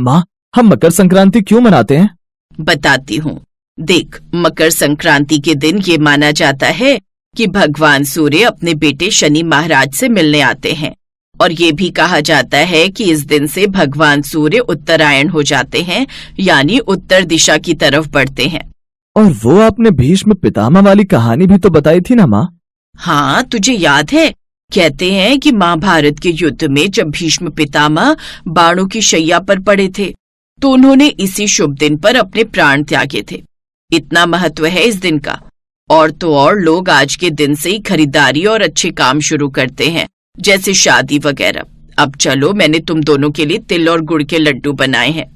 माँ, हम मकर संक्रांति क्यों मनाते हैं? बताती हूँ। देख, मकर संक्रांति के दिन ये माना जाता है कि भगवान सूर्य अपने बेटे शनि महाराज से मिलने आते हैं, और ये भी कहा जाता है कि इस दिन से भगवान सूर्य उत्तरायण हो जाते हैं, यानी उत्तर दिशा की तरफ बढ़ते हैं। और वो आपने भीष्म पितामह वाली कहानी भी तो बताई थी ना माँ? हाँ, तुझे याद है? कहते हैं कि महाभारत के युद्ध में जब भीष्म पितामह बाणों की शैया पर पड़े थे तो उन्होंने इसी शुभ दिन पर अपने प्राण त्यागे थे। इतना महत्व है इस दिन का। और तो और लोग आज के दिन से ही खरीदारी और अच्छे काम शुरू करते हैं, जैसे शादी वगैरह। अब चलो, मैंने तुम दोनों के लिए तिल और गुड़ के लड्डू बनाए हैं।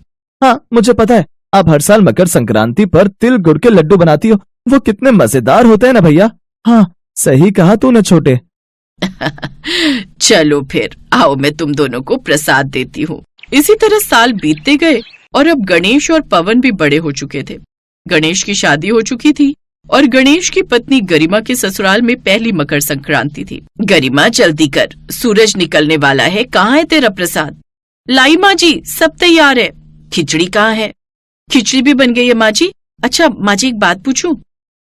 हाँ, मुझे पता है, आप हर साल मकर संक्रांति पर तिल गुड़ के लड्डू बनाती हो। वो कितने मजेदार होते हैं ना भैया। हाँ, सही कहा तूने छोटे। चलो फिर आओ, मैं तुम दोनों को प्रसाद देती हूँ। इसी तरह साल बीतते गए और अब गणेश और पवन भी बड़े हो चुके थे। गणेश की शादी हो चुकी थी और गणेश की पत्नी गरिमा के ससुराल में पहली मकर संक्रांति थी। गरिमा, जल्दी कर, सूरज निकलने वाला है। कहाँ है तेरा प्रसाद? लाई माँ जी, सब तैयार है। खिचड़ी कहाँ है? खिचड़ी भी बन गई है माँ जी। अच्छा माँ जी, एक बात पूछूं?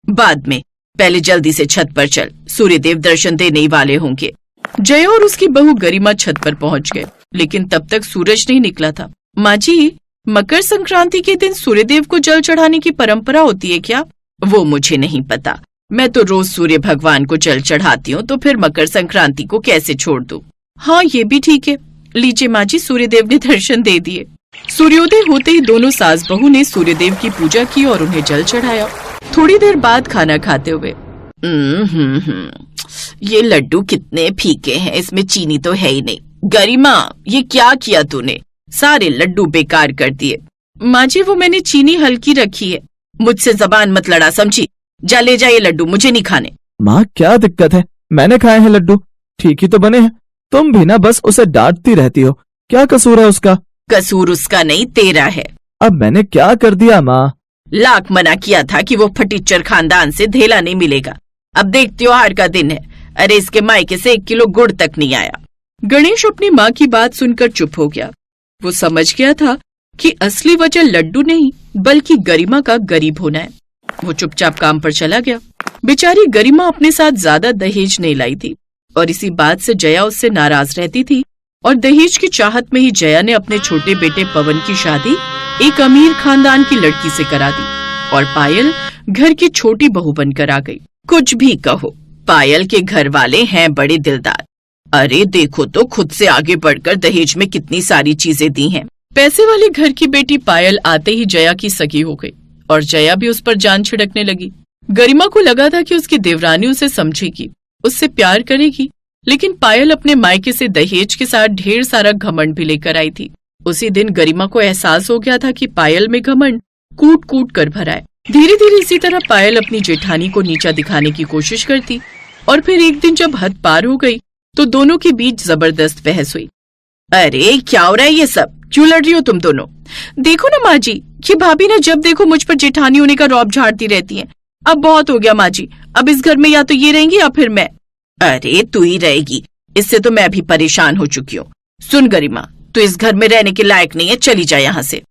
बाद में, पहले जल्दी से छत पर चल, सूर्यदेव दर्शन देने ही वाले होंगे। जय और उसकी बहू गरिमा छत पर पहुंच गए, लेकिन तब तक सूरज नहीं निकला था। माँ जी, मकर संक्रांति के दिन सूर्यदेव को जल चढ़ाने की परंपरा होती है क्या? वो मुझे नहीं पता। मैं तो रोज सूर्य भगवान को जल चढ़ाती हूँ, तो फिर मकर संक्रांति को कैसे छोड़ दूँ? हाँ, ये भी ठीक है। लीजिए माँ जी, सूर्यदेव ने दर्शन दे दिए। सूर्योदय होते ही दोनों सास बहू ने सूर्यदेव की पूजा की और उन्हें जल चढ़ाया। थोड़ी देर बाद खाना खाते हुए, ये लड्डू कितने फीके हैं, इसमें चीनी तो है ही नहीं। गरिमा, ये क्या किया तूने? सारे लड्डू बेकार कर दिए। माँ जी, वो मैंने चीनी हल्की रखी है। मुझसे जबान मत लड़ा, समझी? जा ले जा ये लड्डू, मुझे नहीं खाने। माँ, क्या दिक्कत है? मैंने खाए हैं लड्डू, ठीक ही तो बने हैं। तुम भी ना बस उसे डांटती रहती हो। क्या कसूर है उसका? कसूर उसका नहीं, तेरा है। अब मैंने क्या कर दिया माँ? लाख मना किया था कि वो फटीचर खानदान से धेला नहीं मिलेगा। अब देख, त्योहार का दिन है। अरे इसके मायके से 1 किलो गुड़ तक नहीं आया। गणेश अपनी माँ की बात सुनकर चुप हो गया। वो समझ गया था कि असली वजह लड्डू नहीं बल्कि गरिमा का गरीब होना है। वो चुपचाप काम पर चला गया। बेचारी गरिमा अपने साथ ज्यादा दहेज नहीं लाई थी और इसी बात से जया उससे नाराज रहती थी। और दहेज की चाहत में ही जया ने अपने छोटे बेटे पवन की शादी एक अमीर खानदान की लड़की से करा दी और पायल घर की छोटी बहू बनकर आ गई। कुछ भी कहो, पायल के घर वाले हैं बड़े दिलदार। अरे देखो तो, खुद से आगे बढ़कर दहेज में कितनी सारी चीजें दी हैं। पैसे वाले घर की बेटी पायल आते ही जया की सगी हो गई और जया भी उस पर जान छिड़कने लगी। गरिमा को लगा था कि उसकी देवरानी उसे समझेगी, उससे प्यार करेगी, लेकिन पायल अपने मायके से दहेज के साथ ढेर सारा घमंड भी लेकर आई थी। उसी दिन गरिमा को एहसास हो गया था कि पायल में घमंड कूट कूट कर भरा है। धीरे धीरे इसी तरह पायल अपनी जेठानी को नीचा दिखाने की कोशिश करती और फिर एक दिन जब हद पार हो गई तो दोनों के बीच जबरदस्त बहस हुई। अरे क्या हो रहा है ये सब? क्यों लड़ रही हो तुम दोनों? देखो ना माँ जी, ये भाभी ने जब देखो मुझ पर जेठानी होने का रौब झाड़ती रहती है। अब बहुत हो गया माँ जी, अब इस घर में या तो ये रहेंगी या फिर मैं। अरे तू ही रहेगी, इससे तो मैं भी परेशान हो चुकी हूँ। सुन गरिमा, तू इस घर में रहने के लायक नहीं है, चली जा यहाँ से।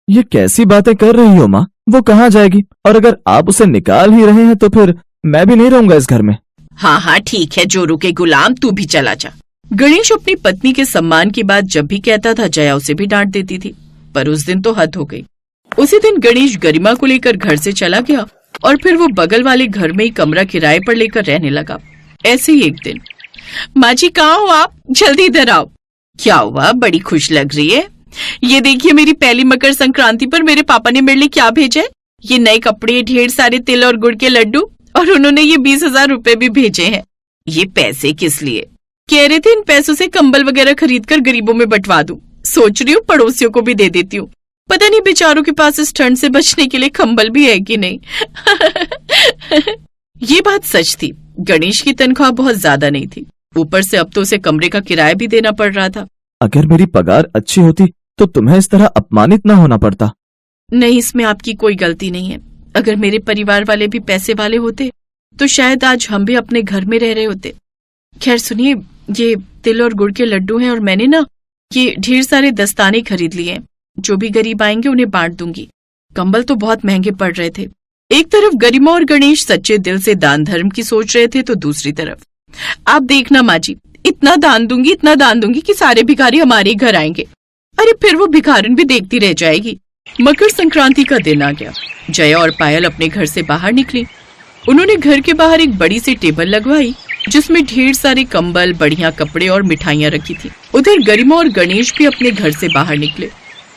ये कैसी बातें कर रही हो माँ? वो कहाँ जाएगी? और अगर आप उसे निकाल ही रहे हैं तो फिर मैं भी नहीं रहूंगा इस घर में। हाँ हाँ ठीक है, जोरू के गुलाम, तू भी चला जा। गणेश अपनी पत्नी के सम्मान की बात जब भी कहता था जया उसे भी डांट देती थी, पर उस दिन तो हद हो गई। उसी दिन गणेश गरिमा को लेकर घर से चला गया और फिर वो बगल वाले घर में ही कमरा किराए पर लेकर रहने लगा। ऐसे ही एक दिन, माँ जी कहाँ हो आप? जल्दी इधर आओ। क्या हुआ? बड़ी खुश लग रही है। ये देखिए, मेरी पहली मकर संक्रांति पर मेरे पापा ने मेरे लिए क्या भेजा है। ये नए कपड़े, ढेर सारे तिल और गुड़ के लड्डू, और उन्होंने ये 20,000 रुपए भी भेजे हैं। ये पैसे किस लिए? कह रहे थे इन पैसों से कंबल वगैरह खरीद कर गरीबों में बंटवा दूं। सोच रही हूँ पड़ोसियों को भी दे देती हूँ। पता नहीं बेचारों के पास इस ठंड से बचने के लिए कंबल भी है कि नहीं। ये बात सच थी। गणेश की तनख्वाह बहुत ज्यादा नहीं थी, ऊपर से अब तो उसे कमरे का किराया भी देना पड़ रहा था। अगर मेरी पगार अच्छी होती तो तुम्हें इस तरह अपमानित न होना पड़ता। नहीं, इसमें आपकी कोई गलती नहीं है। अगर मेरे परिवार वाले भी पैसे वाले होते तो शायद आज हम भी अपने घर में रह रहे होते। खैर सुनिए, ये तिल और गुड़ के लड्डू हैं और मैंने ना ये ढेर सारे दस्ताने खरीद लिए हैं। जो भी गरीब आएंगे उन्हें बांट दूंगी। कंबल तो बहुत महंगे पड़ रहे थे। एक तरफ गरिमा और गणेश सच्चे दिल से दान धर्म की सोच रहे थे, तो दूसरी तरफ आप देखना माँ जी, इतना दान दूंगी कि सारे भिखारी हमारे घर आएंगे। अरे फिर वो भिखारन भी देखती रह जाएगी। मकर संक्रांति का दिन आ गया। जया और पायल अपने घर से बाहर निकली। उन्होंने घर के बाहर एक बड़ी सी टेबल लगवाई जिसमें ढेर सारे कंबल, बढ़िया कपड़े और मिठाइयां रखी थी। उधर गरिमा और गणेश भी अपने घर से बाहर निकले।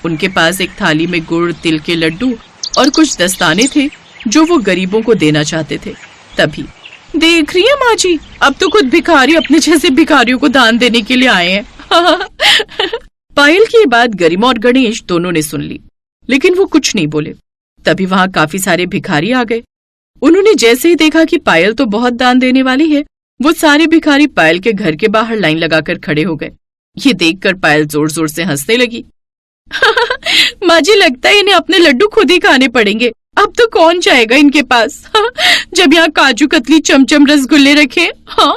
उनके पास एक थाली में गुड़, तिल के लड्डू और कुछ दस्ताने थे जो वो गरीबों को देना चाहते थे। तभी देख रही है माँ जी, अब तो खुद भिखारी अपने जैसे भिखारियों को दान देने के लिए आए हैं। पायल की ये बात गरिमा और गणेश दोनों ने सुन ली, लेकिन वो कुछ नहीं बोले। तभी वहां काफी सारे भिखारी आ गए। उन्होंने जैसे ही देखा कि पायल तो बहुत दान देने वाली है, वो सारे भिखारी पायल के घर के बाहर लाइन लगाकर खड़े हो गए। ये देखकर पायल जोर जोर से हंसने लगी। माँ जी, लगता है इन्हें अपने लड्डू खुद ही खाने पड़ेंगे। अब तो कौन जाएगा इनके पास, जब यहाँ काजू कतली, चमचम, रसगुल्ले रखे। हाँ।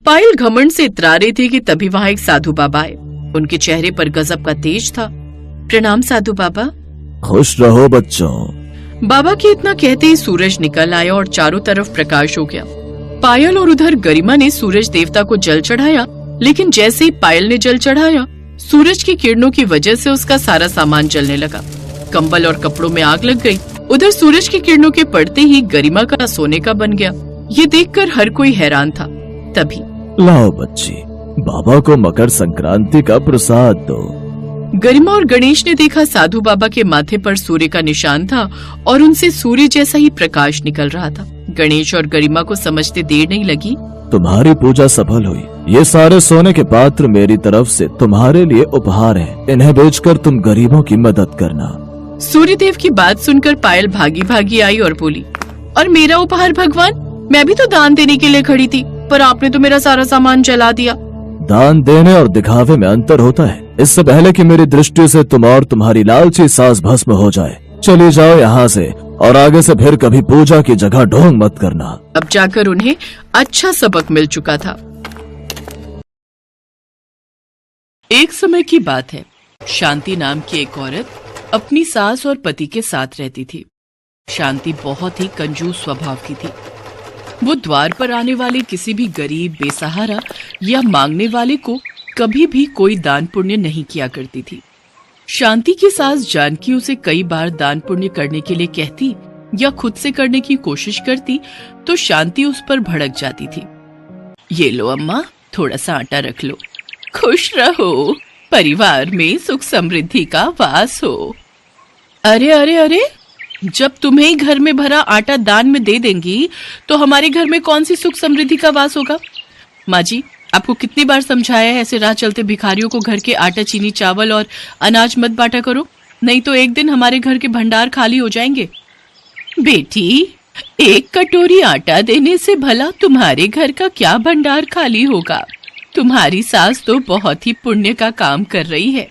पायल घमंड से इतरा रही थी कि तभी वहां एक साधु बाबा आए। उनके चेहरे पर गजब का तेज था। प्रणाम साधु बाबा। खुश रहो बच्चों। बाबा के इतना कहते ही सूरज निकल आया और चारों तरफ प्रकाश हो गया। पायल और उधर गरिमा ने सूरज देवता को जल चढ़ाया, लेकिन जैसे ही पायल ने जल चढ़ाया, सूरज की किरणों की वजह से उसका सारा सामान जलने लगा। कंबल और कपड़ों में आग लग गई। उधर सूरज की किरणों के पड़ते ही गरिमा का सोने का बन गया। ये देखकर हर कोई हैरान था। तभी लाओ बच्ची, बाबा को मकर संक्रांति का प्रसाद दो। गरिमा और गणेश ने देखा साधु बाबा के माथे पर सूर्य का निशान था और उनसे सूर्य जैसा ही प्रकाश निकल रहा था। गणेश और गरिमा को समझते देर नहीं लगी। तुम्हारी पूजा सफल हुई। ये सारे सोने के पात्र मेरी तरफ से तुम्हारे लिए उपहार हैं। इन्हें बेचकर तुम गरीबों की मदद करना। सूर्यदेव की बात सुनकर पायल भागी भागी आई और बोली, और मेरा उपहार भगवान? मैं भी तो दान देने के लिए खड़ी थी, पर आपने तो मेरा सारा सामान जला दिया। दान देने और दिखावे में अंतर होता है। इससे पहले कि मेरी दृष्टि से तुम और तुम्हारी लालची सास भस्म हो जाए, चली जाओ यहाँ से और आगे से फिर कभी पूजा की जगह ढोंग मत करना। अब जाकर उन्हें अच्छा सबक मिल चुका था। एक समय की बात है। शांति नाम की एक औरत अपनी सास और पति के साथ रहती थी। शांति बहुत ही कंजूस स्वभाव की थी। वो द्वार पर आने वाले किसी भी गरीब, बेसहारा या मांगने वाले को कभी भी कोई दान पुण्य नहीं किया करती थी। शांति की सास जानकी उसे कई बार दान पुण्य करने के लिए कहती या खुद से करने की कोशिश करती तो शांति उस पर भड़क जाती थी। ये लो अम्मा, थोड़ा सा आटा रख लो। खुश रहो, परिवार में सुख समृद्धि का वास हो। अरे अरे अरे, जब तुम्हें ही घर में भरा आटा दान में दे देंगी तो हमारे घर में कौन सी सुख समृद्धि का वास होगा? माँ जी, आपको कितनी बार समझाया है ऐसे राह चलते भिखारियों को घर के आटा, चीनी, चावल और अनाज मत बांटा करो, नहीं तो एक दिन हमारे घर के भंडार खाली हो जाएंगे। बेटी, एक कटोरी आटा देने से भला तुम्हारे घर का क्या भंडार खाली होगा? तुम्हारी सास तो बहुत ही पुण्य का काम कर रही है।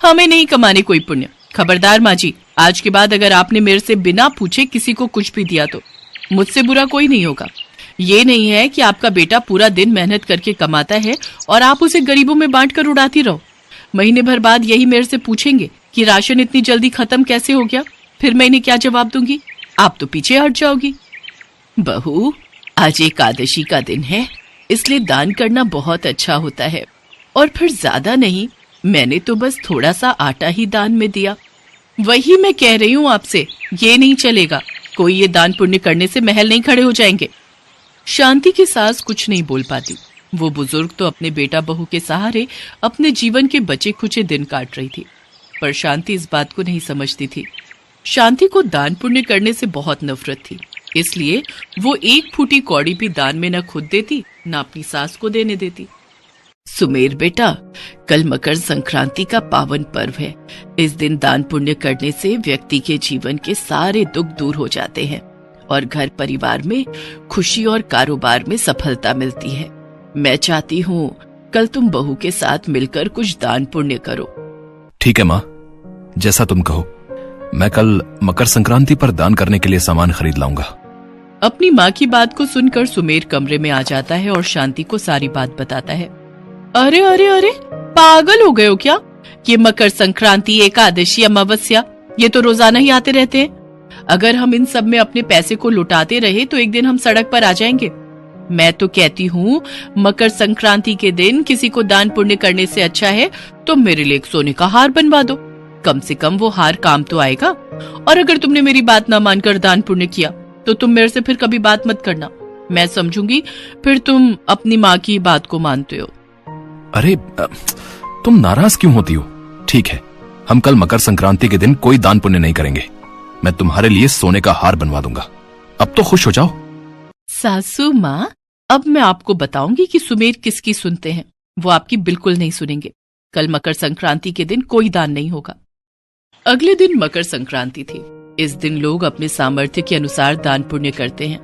हमें नहीं कमाने कोई पुण्य। खबरदार माँ जी, आज के बाद अगर आपने मेरे से बिना पूछे किसी को कुछ भी दिया तो मुझसे बुरा कोई नहीं होगा। ये नहीं है कि आपका बेटा पूरा दिन मेहनत करके कमाता है और आप उसे गरीबों में बांटकर उड़ाती रहो। महीने भर बाद यही मेरे से पूछेंगे कि राशन इतनी जल्दी खत्म कैसे हो गया, फिर मैं इन्हें क्या जवाब दूंगी? आप तो पीछे हट जाओगी। बहू, आज एकादशी का दिन है, इसलिए दान करना बहुत अच्छा होता है। और फिर ज्यादा नहीं, मैंने तो बस थोड़ा सा आटा ही दान में दिया। वही मैं कह रही हूँ आपसे, ये नहीं चलेगा। कोई ये दान पुण्य करने से महल नहीं खड़े हो जाएंगे। शांति की सास कुछ नहीं बोल पाती। वो बुजुर्ग तो अपने बेटा बहू के सहारे अपने जीवन के बचे खुचे दिन काट रही थी, पर शांति इस बात को नहीं समझती थी। शांति को दान पुण्य करने से बहुत नफरत थी, इसलिए वो एक फूटी कौड़ी भी दान में न खुद देती न अपनी सास को देने देती। सुमेर बेटा, कल मकर संक्रांति का पावन पर्व है। इस दिन दान पुण्य करने से व्यक्ति के जीवन के सारे दुख दूर हो जाते हैं और घर परिवार में खुशी और कारोबार में सफलता मिलती है। मैं चाहती हूँ कल तुम बहू के साथ मिलकर कुछ दान पुण्य करो। ठीक है माँ, जैसा तुम कहो। मैं कल मकर संक्रांति पर दान करने के लिए सामान खरीद लाऊंगा। अपनी माँ की बात को सुनकर सुमेर कमरे में आ जाता है और शांति को सारी बात बताता है। अरे अरे अरे, पागल हो गए हो क्या? कि मकर संक्रांति, एकादशी, अमावस्या ये तो रोजाना ही आते रहते हैं। अगर हम इन सब में अपने पैसे को लुटाते रहे तो एक दिन हम सड़क पर आ जाएंगे। मैं तो कहती हूँ मकर संक्रांति के दिन किसी को दान पुण्य करने से अच्छा है तो मेरे लिए एक सोने का हार बनवा दो। कम से कम वो हार काम तो आएगा। और अगर तुमने मेरी बात ना मानकर दान पुण्य किया तो तुम मेरे से फिर कभी बात मत करना। मैं समझूंगी फिर तुम अपनी माँ की बात को मानते हो। अरे तुम नाराज क्यों होती हो? ठीक है, हम कल मकर संक्रांति के दिन कोई दान पुण्य नहीं करेंगे। मैं तुम्हारे लिए सोने का हार बनवा दूंगा। अब तो खुश हो जाओ। सासू माँ, अब मैं आपको बताऊंगी कि सुमेर किसकी सुनते हैं। वो आपकी बिल्कुल नहीं सुनेंगे। कल मकर संक्रांति के दिन कोई दान नहीं होगा। अगले दिन मकर संक्रांति थी। इस दिन लोग अपने सामर्थ्य के अनुसार दान पुण्य करते हैं।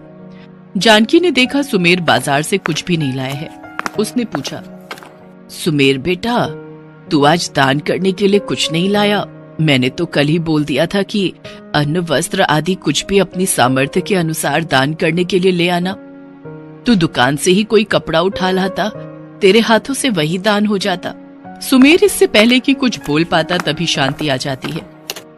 जानकी ने देखा सुमेर बाजार से कुछ भी नहीं लाया है। उसने पूछा, सुमेर बेटा, तू आज दान करने के लिए कुछ नहीं लाया? मैंने तो कल ही बोल दिया था कि अन्न, वस्त्र आदि कुछ भी अपनी सामर्थ्य के अनुसार दान करने के लिए ले आना। तू दुकान से ही कोई कपड़ा उठा लाता, तेरे हाथों से वही दान हो जाता। सुमेर इससे पहले कि कुछ बोल पाता तभी शांति आ जाती है।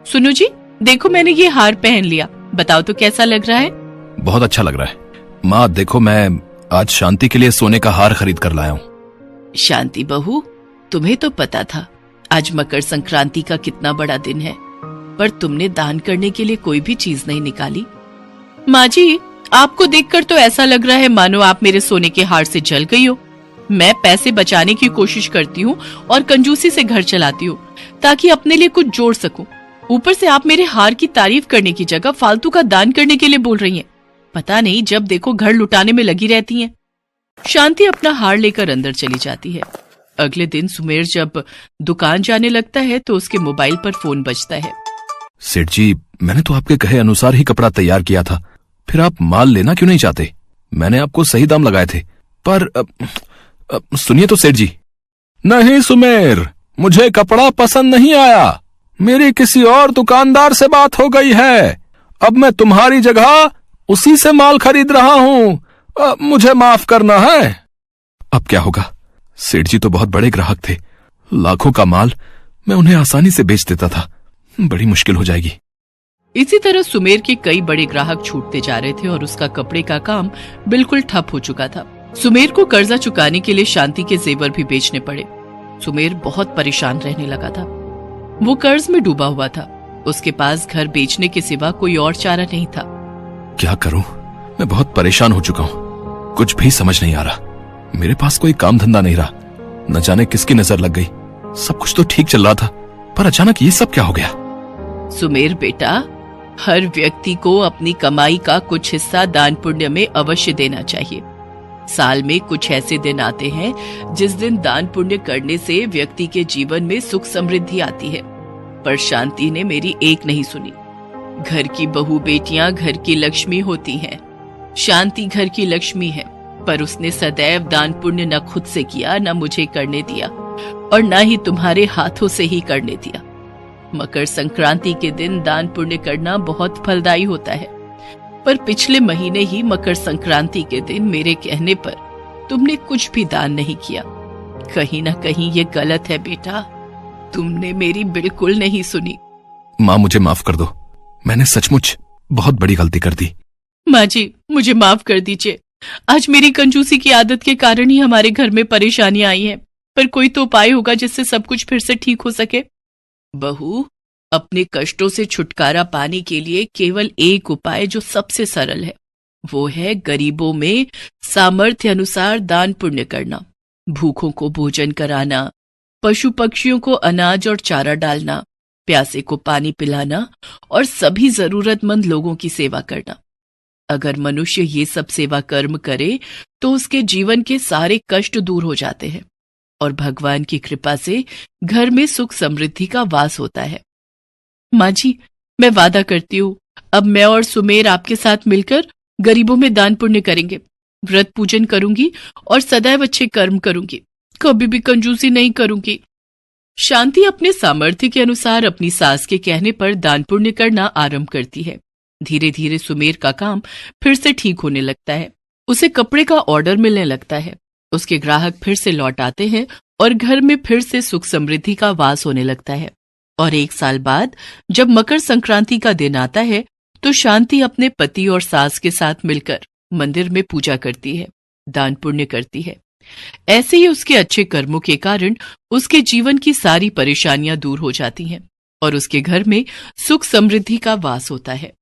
सुनो जी, देखो मैंने ये हार पहन लिया, बताओ तो कैसा लग रहा है? बहुत अच्छा लग रहा है माँ। देखो, मैं आज शांति के लिए सोने का हार खरीद कर लाया हूँ। शांति बहू, तुम्हें तो पता था आज मकर संक्रांति का कितना बड़ा दिन है, पर तुमने दान करने के लिए कोई भी चीज नहीं निकाली। माँ जी, आपको देखकर तो ऐसा लग रहा है मानो आप मेरे सोने के हार से जल गई हो। मैं पैसे बचाने की कोशिश करती हूँ और कंजूसी से घर चलाती हूँ ताकि अपने लिए कुछ जोड़ सकूं। ऊपर से आप मेरे हार की तारीफ करने की जगह फालतू का दान करने के लिए बोल रही हैं। पता नहीं जब देखो घर लुटाने में लगी रहती हैं। शांति अपना हार लेकर अंदर चली जाती है। अगले दिन सुमेर जब दुकान जाने लगता है तो उसके मोबाइल पर फोन बजता है। सेठ जी, मैंने तो आपके कहे अनुसार ही कपड़ा तैयार किया था, फिर आप माल लेना क्यों नहीं चाहते? मैंने आपको सही दाम लगाए थे। पर सुनिए तो सेठ जी। नहीं सुमेर, मुझे कपड़ा पसंद नहीं आया। मेरी किसी और दुकानदार से बात हो गई है। अब मैं तुम्हारी जगह उसी से माल खरीद रहा हूँ। मुझे माफ करना है। अब क्या होगा? सेठ जी तो बहुत बड़े ग्राहक थे। लाखों का माल मैं उन्हें आसानी से बेच देता था। बड़ी मुश्किल हो जाएगी। इसी तरह सुमेर के कई बड़े ग्राहक छूटते जा रहे थे और उसका कपड़े का काम बिल्कुल ठप हो चुका था। सुमेर को कर्जा चुकाने के लिए शांति के जेवर भी बेचने पड़े। सुमेर बहुत परेशान रहने लगा था। वो कर्ज में डूबा हुआ था। उसके पास घर बेचने के सिवा कोई और चारा नहीं था। क्या करूं? मैं बहुत परेशान हो चुका हूं। कुछ भी समझ नहीं आ रहा। मेरे पास कोई काम धंधा नहीं रहा। न जाने किसकी नजर लग गई। सब कुछ तो ठीक चल रहा था, पर अचानक ये सब क्या हो गया? सुमेर बेटा, हर व्यक्ति को अपनी कमाई का कुछ हिस्सा दान पुण्य में अवश्य देना चाहिए। साल में कुछ ऐसे दिन आते हैं जिस दिन दान पुण्य करने से व्यक्ति के जीवन में सुख समृद्धि आती है, पर शांति ने मेरी एक नहीं सुनी। घर की बहू बेटियां घर की लक्ष्मी होती हैं। शांति घर की लक्ष्मी है, पर उसने सदैव दान पुण्य न खुद से किया, न मुझे करने दिया और न ही तुम्हारे हाथों से ही करने दिया। मकर संक्रांति के दिन दान पुण्य करना बहुत फलदायी होता है, पर पिछले महीने ही मकर संक्रांति के दिन मेरे कहने पर तुमने कुछ भी दान नहीं किया। कहीं न कहीं ये गलत है बेटा। तुमने मेरी बिल्कुल नहीं सुनी। माँ, मुझे माफ कर दो। मैंने सचमुच बहुत बड़ी गलती कर दी। माँ जी, मुझे माफ कर दीजिए। आज मेरी कंजूसी की आदत के कारण ही हमारे घर में परेशानियां आई हैं, पर कोई तो उपाय होगा जिससे सब कुछ फिर से ठीक हो सके। बहू, अपने कष्टों से छुटकारा पाने के लिए केवल एक उपाय जो सबसे सरल है, वो है गरीबों में सामर्थ्य अनुसार दान पुण्य करना, भूखों को भोजन कराना, पशु पक्षियों को अनाज और चारा डालना, प्यासे को पानी पिलाना और सभी जरूरतमंद लोगों की सेवा करना। अगर मनुष्य ये सब सेवा कर्म करे तो उसके जीवन के सारे कष्ट दूर हो जाते हैं और भगवान की कृपा से घर में सुख समृद्धि का वास होता है। माँ जी, मैं वादा करती हूँ, अब मैं और सुमेर आपके साथ मिलकर गरीबों में दान पुण्य करेंगे, व्रत पूजन करूंगी और सदैव अच्छे कर्म करूंगी, कभी भी कंजूसी नहीं करूंगी। शांति अपने सामर्थ्य के अनुसार अपनी सास के कहने पर दान पुण्य करना आरंभ करती है। धीरे धीरे सुमेर का काम फिर से ठीक होने लगता है। उसे कपड़े का ऑर्डर मिलने लगता है। उसके ग्राहक फिर से लौट आते हैं और घर में फिर से सुख समृद्धि का वास होने लगता है। और 1 साल बाद जब मकर संक्रांति का दिन आता है तो शांति अपने पति और सास के साथ मिलकर मंदिर में पूजा करती है, दान पुण्य करती है। ऐसे ही उसके अच्छे कर्मों के कारण उसके जीवन की सारी परेशानियां दूर हो जाती हैं और उसके घर में सुख समृद्धि का वास होता है।